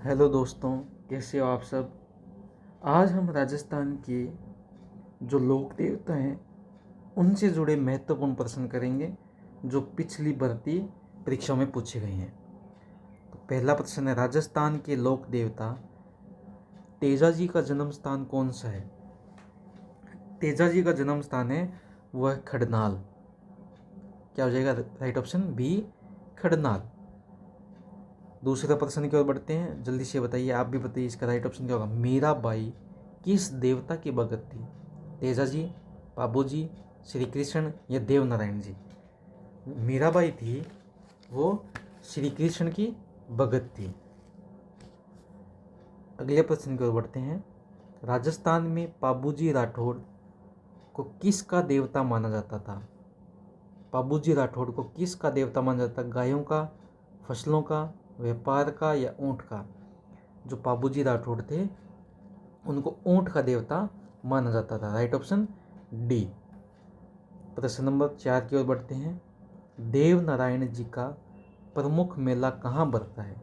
Hello दोस्तों, कैसे हो आप सब। आज हम राजस्थान के जो लोक देवता हैं उनसे जुड़े महत्वपूर्ण प्रश्न करेंगे जो पिछली भर्ती परीक्षाओं में पूछे गए हैं। तो पहला प्रश्न है, राजस्थान के लोक देवता तेजाजी का जन्म स्थान कौन सा है। तेजाजी का जन्म स्थान है वह खड़नाल। क्या हो जाएगा राइट ऑप्शन बी, खड़नाल। दूसरा प्रश्न की ओर बढ़ते हैं, जल्दी से बताइए, आप भी बताइए इसका राइट ऑप्शन क्या होगा। मीराबाई किस देवता की भगत थी। तेजाजी, बाबूजी, श्री कृष्ण या देवनारायण जी। मीराबाई थी वो श्री कृष्ण की भगत थी। अगले प्रश्न की ओर बढ़ते हैं, राजस्थान में पाबूजी राठौड़ को किसका देवता माना जाता था। पाबूजी राठौड़ को किसका देवता माना जाता, गायों का, फसलों का, व्यापार का या ऊंट का। जो पाबूजी राठौड़ थे उनको ऊंट का देवता माना जाता था। Right option D. प्रश्न नंबर 4 की ओर बढ़ते हैं, देव नारायण जी का प्रमुख मेला कहाँ बढ़ता है।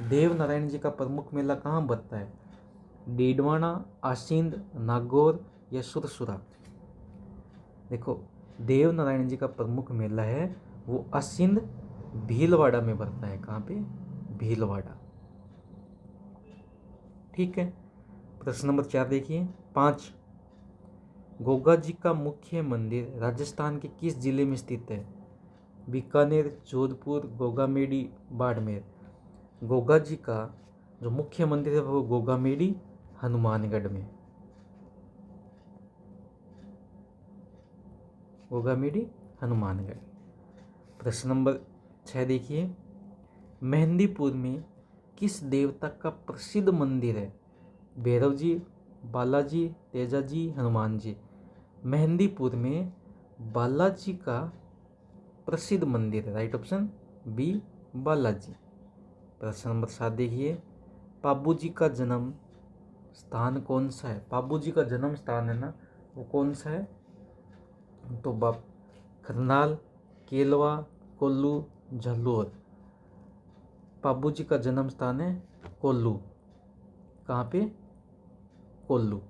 देव नारायण जी का प्रमुख मेला कहाँ बढ़ता है। डीडवाना, आसींद, नागौर या सुरसुरा। देखो, देव नारायण जी का प्रमुख मेला है वो आसींद भीलवाड़ा में बढ़ता है। कहाँ पे, भीलवाड़ा। ठीक है। प्रश्न नंबर 4 देखिए। 5, गोगा जी का मुख्य मंदिर राजस्थान के किस जिले में स्थित है। बीकानेर, जोधपुर, गोगामेडी, बाड़मेर। गोगा जी का जो मुख्य मंदिर है वो गोगामेडी, हनुमानगढ़ में। गोगामेडी, हनुमानगढ़। प्रश्न नंबर 6 देखिए, मेहंदीपुर में किस देवता का प्रसिद्ध मंदिर है। भैरव जी, बालाजी, तेजाजी, हनुमान जी। मेहंदीपुर में बालाजी का प्रसिद्ध मंदिर है। Right option B, Balaji. प्रश्न नंबर 7 देखिए, पाबू जी का जन्म स्थान कौन सा है। पाबू जी का जन्म स्थान है ना वो कौन सा है, तो बाप खरनाल, केलवा, कोल्लू, झल्लोर। पाबू जी का जन्म स्थान है कोल्लू। कहाँ पे, कोल्लू।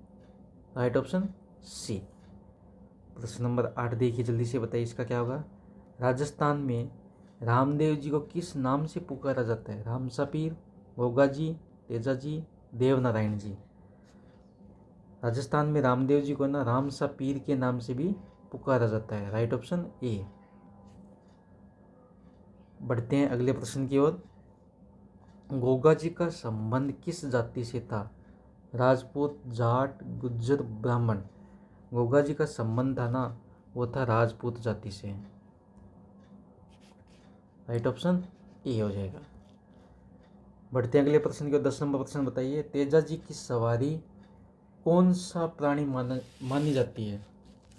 Right option C. प्रश्न नंबर 8 देखिए, जल्दी से बताइए इसका क्या होगा। राजस्थान में रामदेव जी को किस नाम से पुकारा जाता है। राम सपीर, गोगा जी, तेजा जी, देवनारायण जी। राजस्थान में रामदेव जी को ना राम सपीर के नाम से भी पुकारा जाता है। Right option A. बढ़ते हैं अगले प्रश्न की ओर। गोगा जी का संबंध किस जाति से था। राजपूत, जाट, गुज्जर, ब्राह्मण। गोगा जी का संबंध था ना वो था राजपूत जाति से। राइट ऑप्शन ए हो जाएगा। बढ़ते हैं अगले प्रश्न की ओर। 10 नंबर प्रश्न बताइए, तेजा जी की सवारी कौन सा प्राणी मानी जाती है।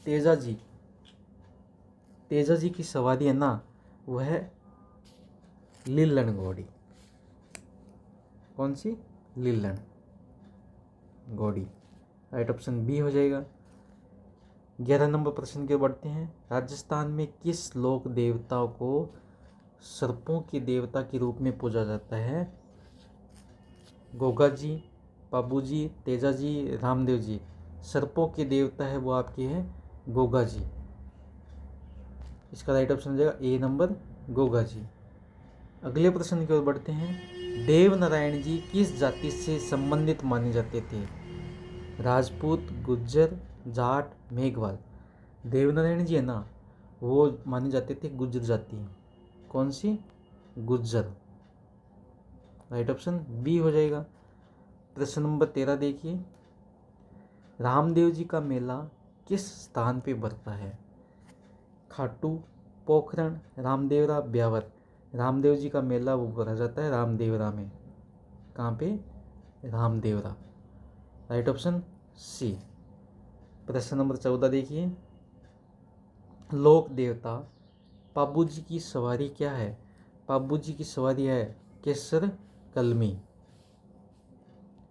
तेजा जी, तेजा जी की सवारी है ना वह है लीलन घोड़ी। कौन सी, लीलन घोड़ी। राइट ऑप्शन बी हो जाएगा। 11 नंबर प्रश्न के बढ़ते हैं, राजस्थान में किस लोक देवता को सर्पों के देवता के रूप में पूजा जाता है। गोगा जी, पाबू जी, तेजा जी, रामदेव जी। सर्पों के देवता है वो आपके हैं गोगा जी। इसका राइट ऑप्शन हो जाएगा ए नंबर, गोगा जी। अगले प्रश्न की ओर बढ़ते हैं, देव नारायण जी किस जाति से संबंधित माने जाते थे। राजपूत, गुज्जर, जाट, मेघवाल। देवनारायण जी है ना वो माने जाते थे गुज्जर जाति। कौन सी, गुज्जर। राइट ऑप्शन बी हो जाएगा। प्रश्न नंबर 13 देखिए, रामदेव जी का मेला किस स्थान पे बढ़ता है। खाटू, पोखरण, रामदेवरा, ब्यावर। रामदेव जी का मेला वो भरा जाता है रामदेवरा में। कहाँ पे, रामदेवरा। Right option C. प्रश्न नंबर 14 देखिए, लोक देवता पाबू जी की सवारी क्या है। पाबू जी की सवारी है केसर कलमी।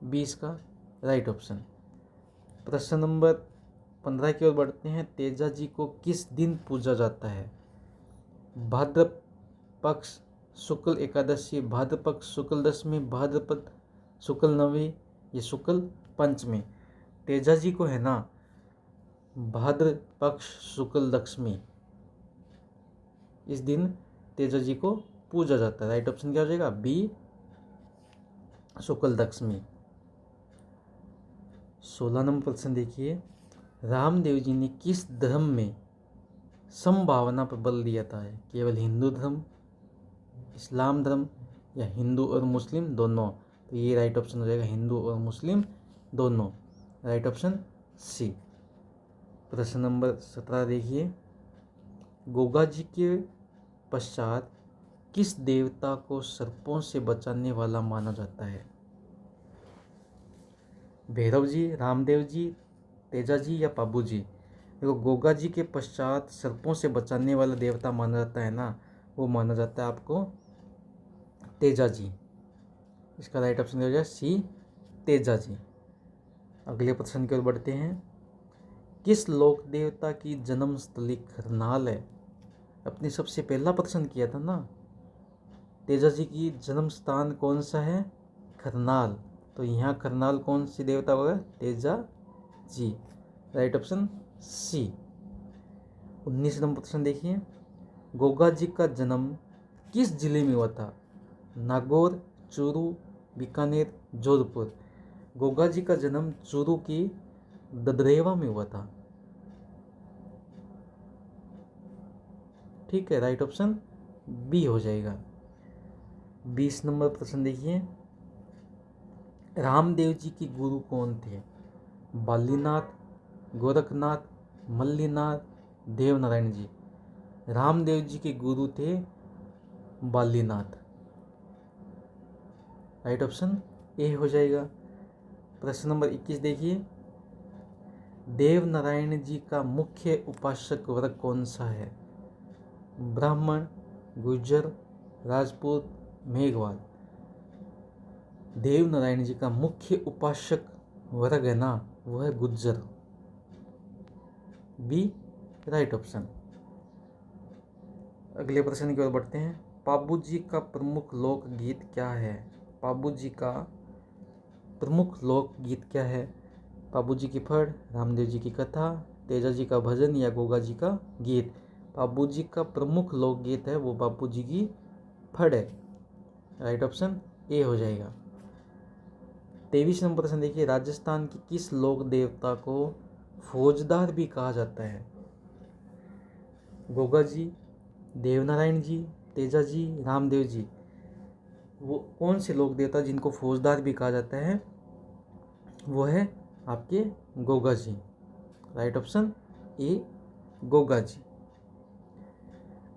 20 का राइट ऑप्शन। प्रश्न नंबर 15 की ओर बढ़ते हैं, तेजा जी को किस दिन पूजा जाता है। भाद्र पक्ष शुक्ल एकादशी, भाद्रपद शुक्ल दशमी, भाद्रपद शुक्ल नवमी, ये शुक्ल पंचमी। तेजा जी को है ना भाद्र पक्ष शुक्ल दशमी, इस दिन तेजा जी को पूजा जाता है। राइट ऑप्शन क्या हो जाएगा? बी, शुक्ल दशमी। 16 नंबर प्रश्न देखिए, रामदेव जी ने किस धर्म में समभावना पर बल दिया था? केवल हिंदू धर्म, इस्लाम धर्म, या हिंदू और मुस्लिम दोनों? तो ये राइट ऑप्शन हो जाएगा हिंदू और मुस्लिम दोनों। Right option C. प्रश्न नंबर 17 देखिए, गोगा जी के पश्चात किस देवता को सर्पों से बचाने वाला माना जाता है? भैरव जी, रामदेव जी, तेजा जी या पाबू जी? देखो, गोगा जी के पश्चात सर्पों से बचाने वाला देवता माना जाता है ना, वो माना जाता है आपको तेजा जी। इसका राइट ऑप्शन हो जाएगा सी, तेजा जी। अगले प्रश्न की ओर बढ़ते हैं, किस लोक देवता की जन्मस्थली करनाल है? अपने सबसे पहला प्रश्न किया था ना, तेजा जी की जन्म स्थान कौन सा है? करनाल। तो यहाँ करनाल कौन सी देवता होगा? Teja ji. Right option C. 19 नंबर प्रश्न देखिए, गोगा जी का जन्म किस जिले में हुआ था? नागौर, चूरू, बीकानेर, जोधपुर? गोगा जी का जन्म चूरू की ददरेवा में हुआ था। ठीक है, राइट ऑप्शन बी हो जाएगा। 20 नंबर प्रश्न देखिए, रामदेव जी के गुरु कौन थे? बालीनाथ, गोरखनाथ, मल्लीनाथ, देवनारायण जी? रामदेव जी के गुरु थे बालीनाथ। राइट ऑप्शन ए हो जाएगा। प्रश्न नंबर 21 देखिए, देवनारायण जी का मुख्य उपासक वर्ग कौन सा है? ब्राह्मण, गुर्जर, राजपूत, मेघवाल? देवनारायण जी का मुख्य उपासक वर्ग है ना, वो है गुज्जर। B, right option. अगले प्रश्न की ओर बढ़ते हैं, पाबू जी का प्रमुख लोकगीत क्या है? पाबू जी का प्रमुख लोकगीत क्या है? पाबू जी की फड़, रामदेव जी की कथा, तेजा जी का भजन, या गोगा जी का गीत? पाबू जी का प्रमुख लोकगीत है वो बापू जी की फड़ है। राइट ऑप्शन ए हो जाएगा। 23 नंबर प्रश्न देखिए, राजस्थान की किस लोक देवता को फौजदार भी कहा जाता है? गोगा जी, देवनारायण जी, तेजा जी, रामदेव जी? वो कौन से लोक देवता जिनको फौजदार भी कहा जाता है? वो है आपके Goga ji. Right option A, Goga ji.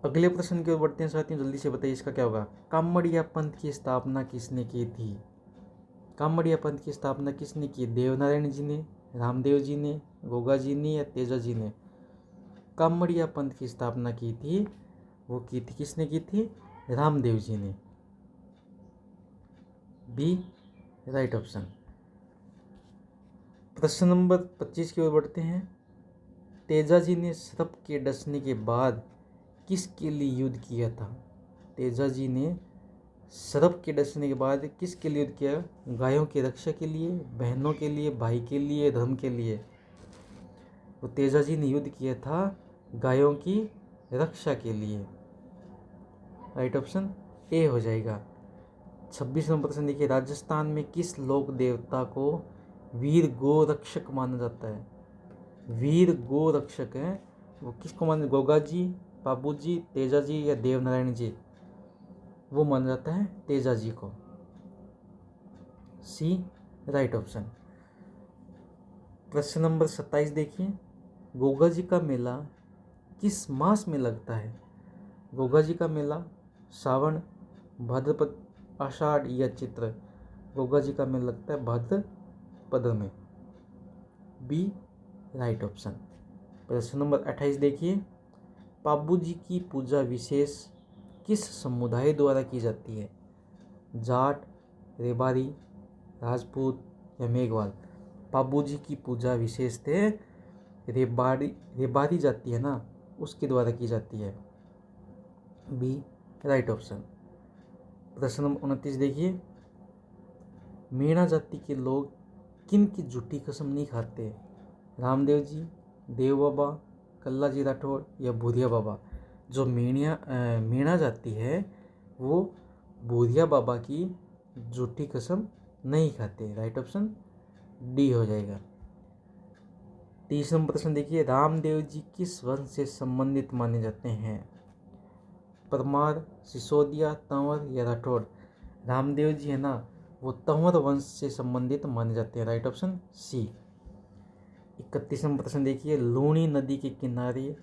अगले प्रश्न की ओर बढ़ते हैं साथियों, जल्दी से बताइए इसका क्या होगा? कामड़िया पंथ की स्थापना किसने की थी? कामड़िया पंथ की स्थापना किसने की? देवनारायण जी ने, रामदेव जी ने, गोगा जी ने, या तेजा जी ने? कामड़िया पंथ की स्थापना की थी, वो की थी, किसने की थी? रामदेव जी ने। B, right option. प्रश्न नंबर 25 की ओर बढ़ते हैं, तेजा जी ने सर्प के डसने के बाद किसके लिए युद्ध किया था? तेजा जी ने सर्प के डसने के बाद किसके लिए युद्ध किया? गायों की रक्षा के लिए, बहनों के लिए, भाई के लिए, धर्म के लिए? तो तेजा जी ने युद्ध किया था गायों की रक्षा के लिए। राइट ऑप्शन ए हो जाएगा। 26 नंबर प्रश्न देखिए, राजस्थान में किस लोक देवता को वीर गो रक्षक माना जाता है? वीर गो रक्षक है वो किसको माना? गोगा जी, बाबू जी, तेजा जी, या देवनारायण जी? वो माना जाता है तेजा जी को। सी, राइट ऑप्शन। प्रश्न नंबर 27 देखिए, गोगा जी का मेला किस मास में लगता है? गोगा जी का मेला सावन, भाद्रपद, आषाढ़, या चित्र? गोगा जी का मेला लगता है भाद्रपद में। B, right option. प्रश्न नंबर 28 देखिए, पाबू जी की पूजा विशेष किस समुदाय द्वारा की जाती है? जाट, रेबारी, राजपूत, या मेघवाल? पाबू जी की पूजा विशेष थे रेबारी जाती है ना, उसके द्वारा की जाती है। B, right option. प्रश्न नंबर 29 देखिए, मीणा जाति के लोग किन की झूठी कसम नहीं खाते? रामदेव जी, देव बाबा, कल्ला जी राठौड़ या भूरिया बाबा? जो मीणा जाति है वो भूरिया बाबा की झूठी कसम नहीं खाते। राइट ऑप्शन डी हो जाएगा। 30 नंबर प्रश्न देखिए, रामदेव जी किस वंश से संबंधित माने जाते हैं? परमार, सिसोदिया, तंवर या राठौड़? रामदेव जी है ना वो तंवर वंश से संबंधित माने जाते हैं। राइट ऑप्शन सी। 31 नंबर प्रश्न देखिए, लूणी नदी के किनारे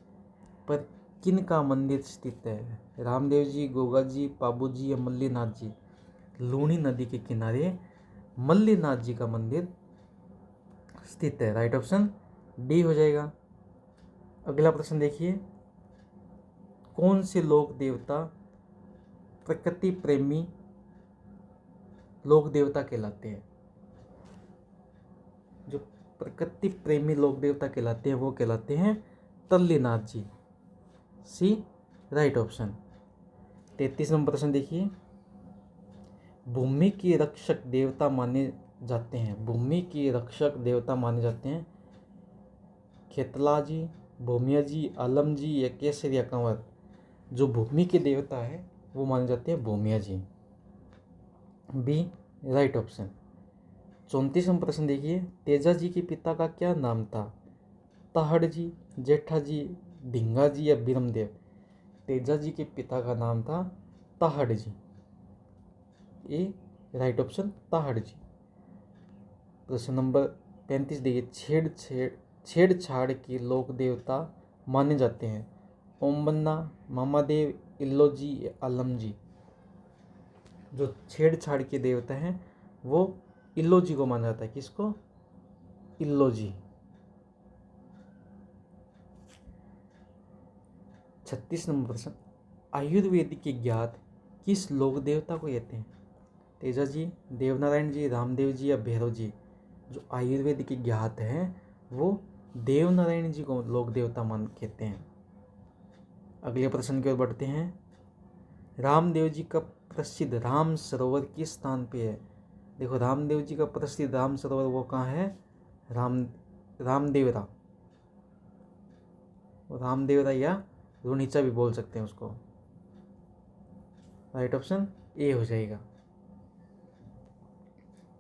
पर किन का मंदिर स्थित है? रामदेव जी, गोगा जी, पाबू जी या मल्लीनाथ जी? लूणी नदी के किनारे मल्लीनाथ जी का मंदिर स्थित है। राइट ऑप्शन डी हो जाएगा। अगला प्रश्न देखिए, कौन से लोक देवता प्रकृति प्रेमी लोक देवता कहलाते हैं? जो प्रकृति प्रेमी लोक देवता कहलाते हैं वो कहलाते हैं तल्लीनाथ जी। सी राइट ऑप्शन। 33 नंबर प्रश्न देखिए, भूमि के रक्षक देवता माने जाते हैं? भूमि के रक्षक देवता माने जाते हैं खेतला जी, भूमिया जी, आलम जी या केसर या कंवर? जो भूमि के देवता है वो माने जाते हैं Bhumiya ji. B right option. 34 नंबर प्रश्न देखिए, तेजा जी के पिता का क्या नाम था? ताहड़ जी, जेठा जी, ढिंगा जी या बीरमदेव? तेजा जी के पिता का नाम था ताहड़ जी। ए राइट ऑप्शन ताहड़ जी। प्रश्न नंबर 35 देखिए, छेड़छाड़ के लोक देवता माने जाते हैं? ओम बन्ना, मामादेव, इल्लो जी या आलम जी? जो छेड़छाड़ के देवता हैं वो इल्लो जी को माना जाता है। किसको? इल्लो जी। 36 नंबर प्रश्न, आयुर्वेद के ज्ञात किस लोक देवता को कहते हैं? तेजा जी, देवनारायण जी, रामदेव जी या भैरव जी? जो आयुर्वेद के ज्ञात हैं वो देवनारायण जी को लोक देवता मान कहते हैं। अगले प्रश्न की ओर बढ़ते हैं, रामदेव जी का प्रसिद्ध राम सरोवर किस स्थान पे है? देखो, रामदेव जी का प्रसिद्ध राम सरोवर वो कहाँ है? रामदेवरा या रुनीचा भी बोल सकते हैं उसको। राइट ऑप्शन ए हो जाएगा।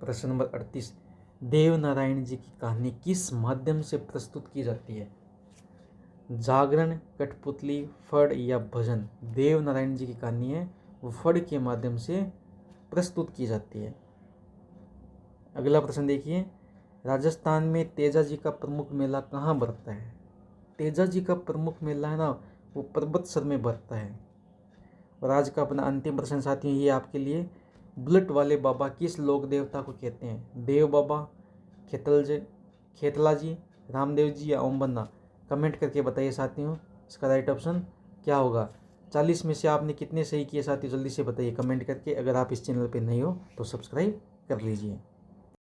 प्रश्न नंबर 38, देवनारायण जी की कहानी किस माध्यम से प्रस्तुत की जाती है? जागरण, कठपुतली, फड़ या भजन? देवनारायण जी की कहानी है वो फड़ के माध्यम से प्रस्तुत की जाती है। अगला प्रश्न देखिए, राजस्थान में तेजा जी का प्रमुख मेला कहाँ बरतता है? तेजा जी का प्रमुख मेला है ना वो पर्वतसर में बरतता है। और आज का अपना अंतिम प्रश्न साथियों ये आपके लिए, बुलेट वाले बाबा किस लोक देवता को कहते हैं? देव बाबा, खेतला जी, रामदेव जी या ओम बन्ना? कमेंट करके बताइए साथियों, इसका राइट ऑप्शन क्या होगा? 40 में से आपने कितने सही किए साथियों, जल्दी से बताइए कमेंट करके। अगर आप इस चैनल पर नए हो तो सब्सक्राइब कर लीजिए।